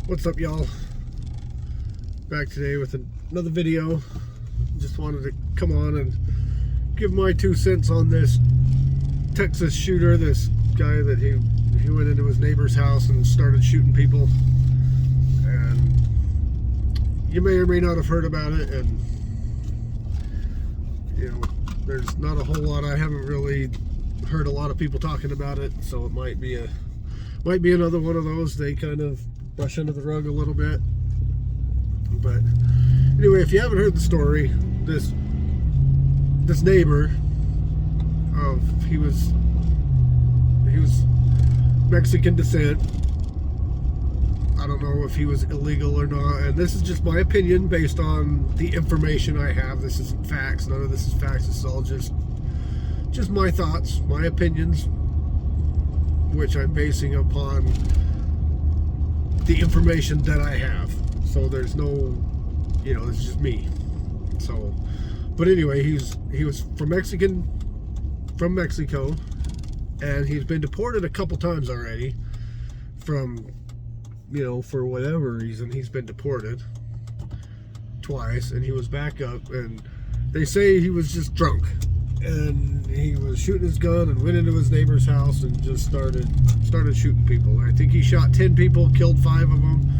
What's up, y'all? Back today with another video. Just wanted to come on and give my 2 cents on this Texas shooter, this guy that he went into his neighbor's house and started shooting people. And you may or may not have heard about it, and you know, there's not a whole lot. I haven't really heard a lot of people talking about it, so it might be another one of those they kind of brush under the rug a little bit. But anyway, if you haven't heard the story, this neighbor he was Mexican descent. I don't know if he was illegal or not, and this is just my opinion based on the information I have. This isn't facts. None of this is facts. This is all just my thoughts, my opinions, which I'm basing upon the information that I have. So there's no, it's just me. So, but anyway, he was from Mexico, and he's been deported a couple times already from, for whatever reason. He's been deported twice, and he was back up, and they say he was just drunk, and he was shooting his gun and went into his neighbor's house and just started shooting people. I think he shot 10 people, killed 5 of them,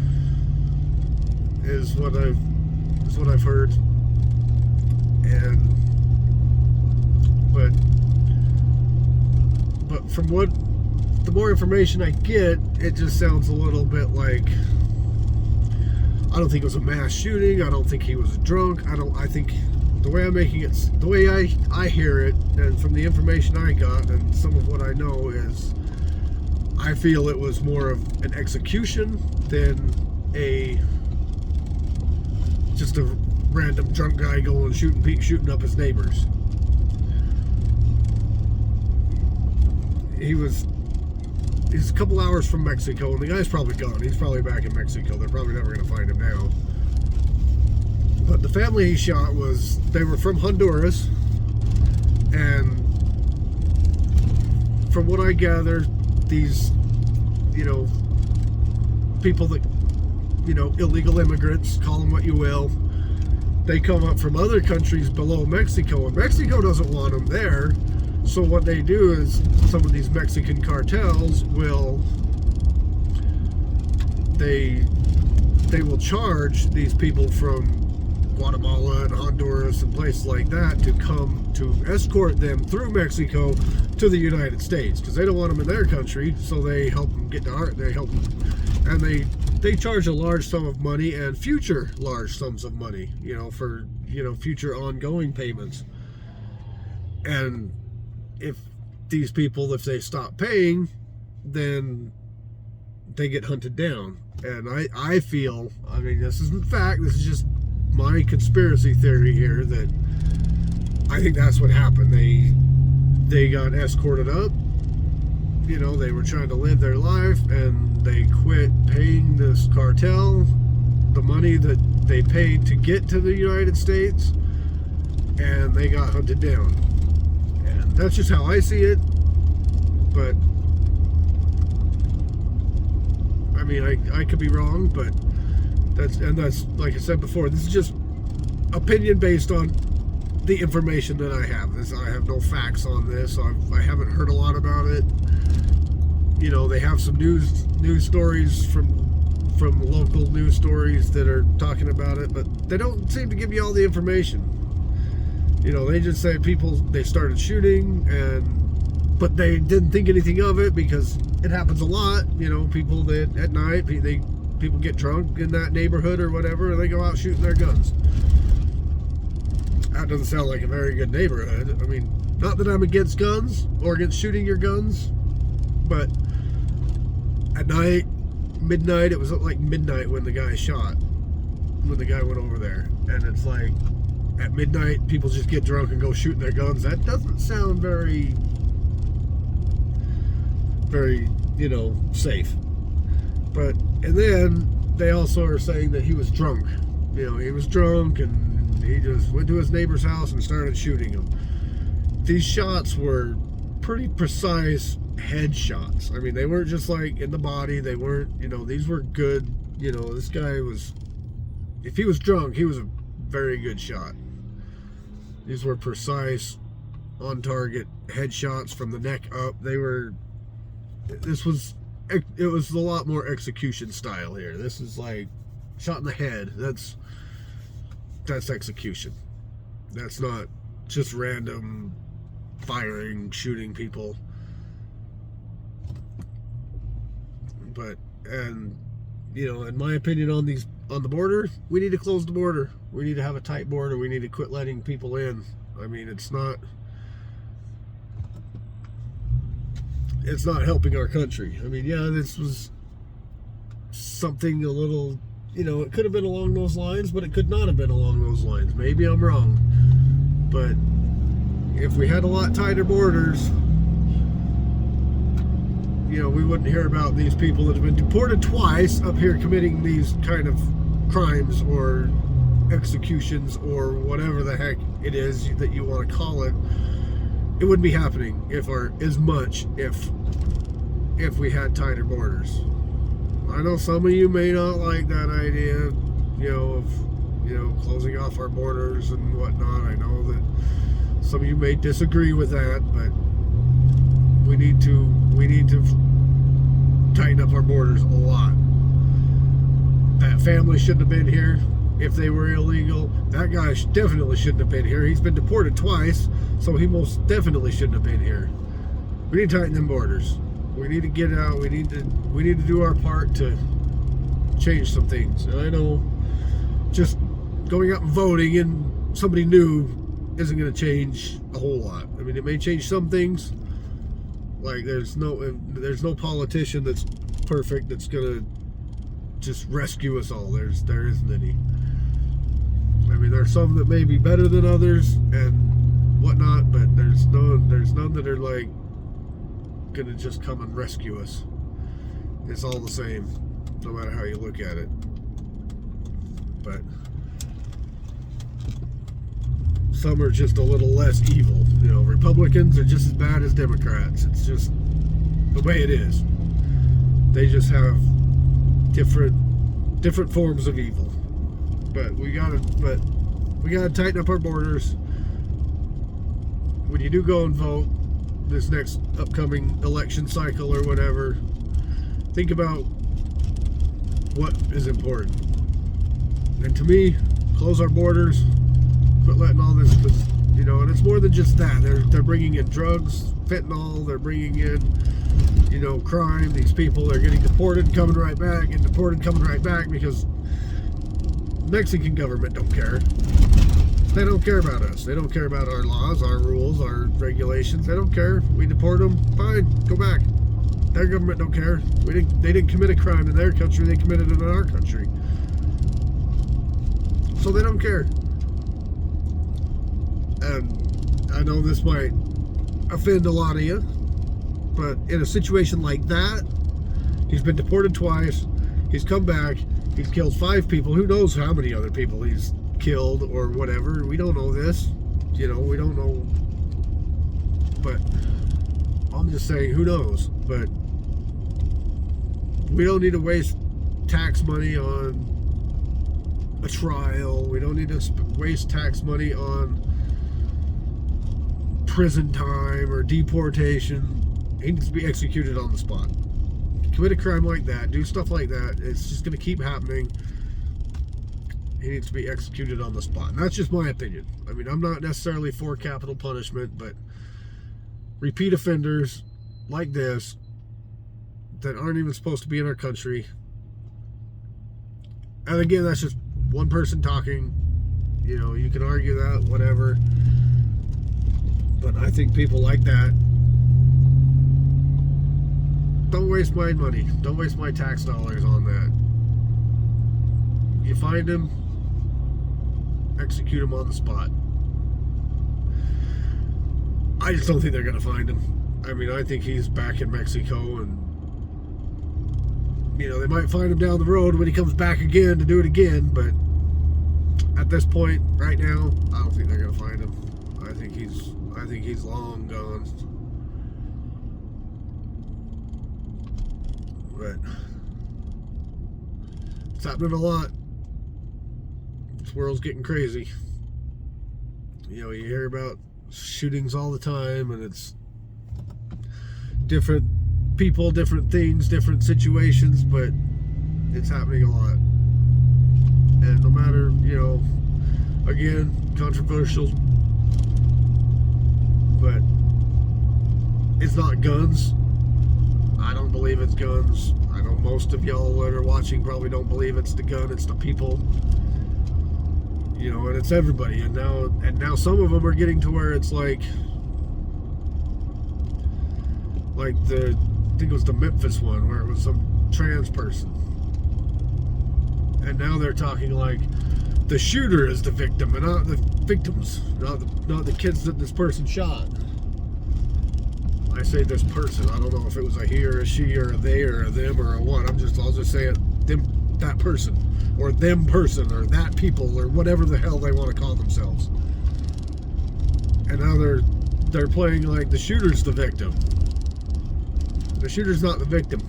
is what I've heard. And but from the more information I get, it just sounds a little bit like, I don't think it was a mass shooting. I don't think he was drunk. I think the way I'm making it, the way I hear it, and from the information I got and some of what I know, is I feel it was more of an execution than just a random drunk guy going shooting up his neighbors. He's a couple hours from Mexico, and the guy's probably gone. He's probably back in Mexico. They're probably never going to find him now. But the family he shot they were from Honduras, and from what I gather, these, people that, illegal immigrants, call them what you will, they come up from other countries below Mexico, and Mexico doesn't want them there. So what they do is, some of these Mexican cartels they will charge these people from Guatemala and Honduras and places like that to come to escort them through Mexico to the United States, because they don't want them in their country. So they help them get to they help them, and they charge a large sum of money and future large sums of money, for future ongoing payments. And if these people, if they stop paying, then they get hunted down. And I feel, this isn't fact, this is just my conspiracy theory here, that I think that's what happened. They got escorted up, they were trying to live their life, and they quit paying this cartel the money that they paid to get to the United States, and they got hunted down. And that's just how I see it. But I could be wrong, but that's like I said before, this is just opinion based on the information that I have. I have no facts on this. I haven't heard a lot about it. They have some news stories from local news stories that are talking about it, but they don't seem to give you all the information. They just say they started shooting, but they didn't think anything of it, because it happens a lot. People that at night, people get drunk in that neighborhood or whatever, and they go out shooting their guns. That doesn't sound like a very good neighborhood. Not that I'm against guns or against shooting your guns, but at night, midnight, it was like midnight when the guy went over there, and it's like, at midnight, people just get drunk and go shooting their guns. That doesn't sound very, very, safe. And then they also are saying that he was drunk. He was drunk, and he just went to his neighbor's house and started shooting him. These shots were pretty precise headshots. They weren't just like in the body. They weren't, these were good You know, this guy was, if he was drunk, he was a very good shot. These were precise, on target headshots from the neck up. It was a lot more execution style here. This is like shot in the head. That's execution. That's not just random firing, shooting people. But, and you know, in my opinion, on the border, we need to close the border. We need to have a tight border. We need to quit letting people in. I mean, it's not helping our country. I mean, yeah, this was something a little, you know, it could have been along those lines, but it could not have been along those lines. Maybe I'm wrong. But if we had a lot tighter borders, you know, we wouldn't hear about these people that have been deported twice up here committing these kind of crimes or executions or whatever the heck it is that you want to call it. It wouldn't be happening if we had tighter borders. I know some of you may not like that idea, you know, of, you know, closing off our borders and whatnot. I know that some of you may disagree with that, but we need to tighten up our borders a lot. That family shouldn't have been here if they were illegal. That guy definitely shouldn't have been here. He's been deported twice, so he most definitely shouldn't have been here. We need to tighten them borders. We need to get out. We need to do our part to change some things. And I know just going out and voting in somebody new isn't going to change a whole lot. I mean, it may change some things. Like there's no politician that's perfect that's going to just rescue us all. There isn't any. I mean, there's some that may be better than others and whatnot, but there's none that are like gonna just come and rescue us. It's all the same, no matter how you look at it. But some are just a little less evil. You know, Republicans are just as bad as Democrats. It's just the way it is. They just have different forms of evil. But we gotta tighten up our borders. When you do go and vote this next upcoming election cycle or whatever, think about what is important. And to me, close our borders, quit letting all this, you know, and it's more than just that. They're bringing in drugs, fentanyl, they're bringing in, you know, crime. These people are getting deported, coming right back, and deported, coming right back, because Mexican government don't care. They don't care about us. They don't care about our laws, our rules, our regulations. They don't care. We deport them, fine, go back. Their government don't care. They didn't commit a crime in their country. They committed it in our country. So they don't care. And I know this might offend a lot of you, but in a situation like that, he's been deported twice. He's come back. He's killed 5 people. Who knows how many other people he's killed or whatever. We don't know this. You know, we don't know. But I'm just saying, who knows? But we don't need to waste tax money on a trial. We don't need to waste tax money on prison time or deportation. He needs to be executed on the spot. Commit a crime like that, do stuff like that, it's just going to keep happening. He needs to be executed on the spot. And that's just my opinion. I mean, I'm not necessarily for capital punishment, but repeat offenders like this that aren't even supposed to be in our country. And again, that's just one person talking. You know, you can argue that, whatever. But I think people like that, don't waste my money. Don't waste my tax dollars on that. You find him, execute him on the spot. I just don't think they're going to find him. I mean, I think he's back in Mexico, and you know, they might find him down the road when he comes back again to do it again, but at this point, right now, I don't think they're going to find him. I think he's long gone. But It's happening a lot. This world's getting crazy. You know, you hear about shootings all the time, and it's different people, different things, different situations, but it's happening a lot. And no matter, you know, again, controversial, but it's not guns. I don't believe it's guns. I know most of y'all that are watching probably don't believe it's the gun, it's the people. You know, and it's everybody. And now some of them are getting to where it's like I think it was the Memphis one where it was some trans person. And now they're talking like the shooter is the victim and not the victims, not the kids that this person shot. I say this person. I don't know if it was a he or a she or a they or a them or a what. I'll just say it, that person or them person or that people or whatever the hell they want to call themselves. And now they're playing like the shooter's the victim. The shooter's not the victim.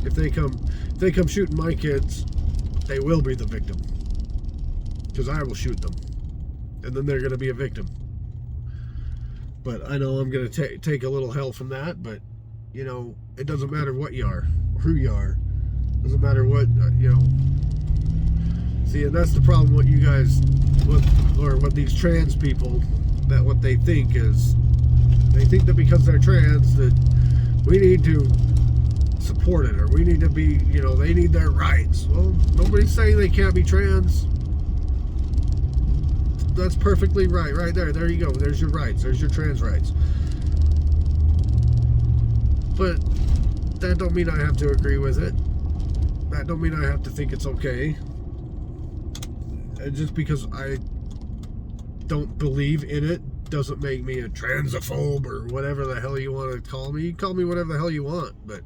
If they come shooting my kids, they will be the victim. Because I will shoot them. And then they're going to be a victim. But I know I'm going to take a little hell from that, but, you know, it doesn't matter what you are, or who you are. It doesn't matter what, you know. See, and that's the problem with you guys, what these trans people, that what they think is, they think that because they're trans, that we need to support it, or we need to be, you know, they need their rights. Well, nobody's saying they can't be trans. That's perfectly right there. There you go. There's your rights. There's your trans rights. But that don't mean I have to agree with it. That don't mean I have to think it's okay. And just because I don't believe in it doesn't make me a transphobe or whatever the hell you want to call me. You call me whatever the hell you want, but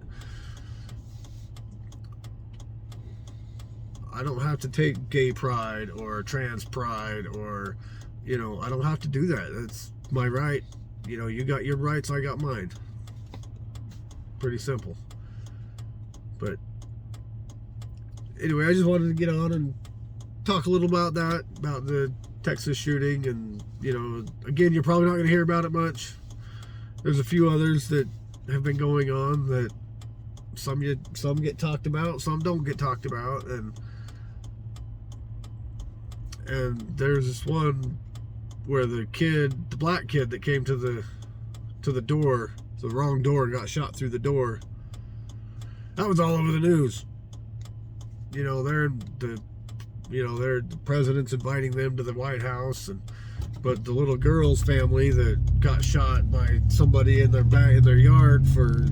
I don't have to take gay pride or trans pride or, you know, I don't have to do that. That's my right. You know, you got your rights, I got mine. Pretty simple. But anyway, I just wanted to get on and talk a little about that, about the Texas shooting. And, you know, again, you're probably not going to hear about it much. There's a few others that have been going on that some get talked about, some don't get talked about. And there's this one where the black kid that came to the door, the wrong door, got shot through the door. That was all over the news. You know, the president's inviting them to the White House, but the little girl's family that got shot by somebody in their yard for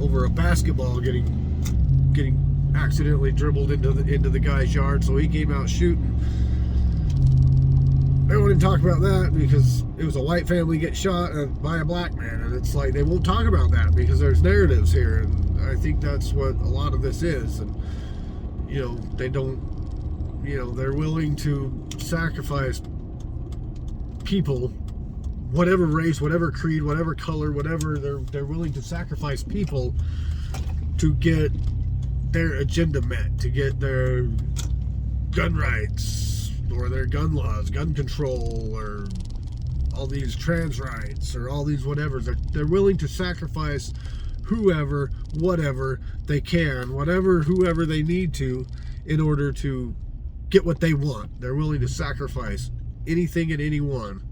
over a basketball getting accidentally dribbled into the guy's yard, so he came out shooting. They won't even talk about that because it was a white family get shot by a black man, and it's like they won't talk about that because there's narratives here, and I think that's what a lot of this is. And you know, they don't, you know, they're willing to sacrifice people, whatever race, whatever creed, whatever color, whatever, they're willing to sacrifice people to get their agenda met, to get their gun rights or their gun laws, gun control, or all these trans rights or all these whatevers. They're willing to sacrifice whoever, whatever they can, whoever they need to in order to get what they want. They're willing to sacrifice anything and anyone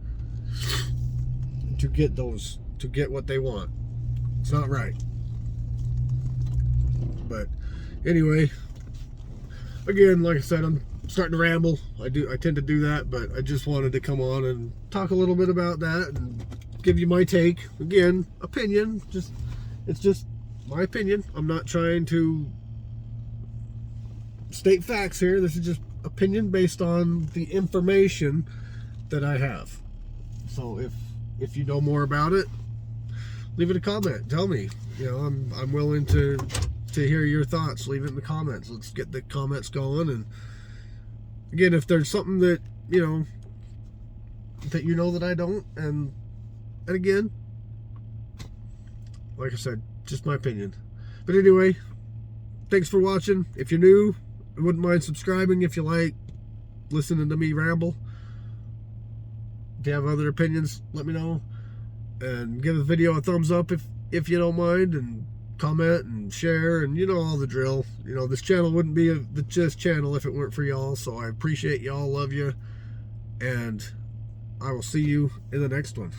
to get what they want. It's not right. But anyway, again, like I said, I'm starting to ramble. I tend to do that, but I just wanted to come on and talk a little bit about that and give you my take. Again, opinion. It's just my opinion. I'm not trying to state facts here. This is just opinion based on the information that I have. So if you know more about it, leave it a comment. Tell me. You know, I'm willing to hear your thoughts. Leave it in the comments. Let's get the comments going. And again, if there's something that you know that I don't, and again, like I said, just my opinion. But anyway, thanks for watching. If you're new, I wouldn't mind subscribing if you like listening to me ramble. If you have other opinions, let me know. And give the video a thumbs up if you don't mind, and comment and share, and you know all the drill. You know, this channel wouldn't be this channel if it weren't for y'all, so I appreciate y'all, love you, and I will see you in the next one.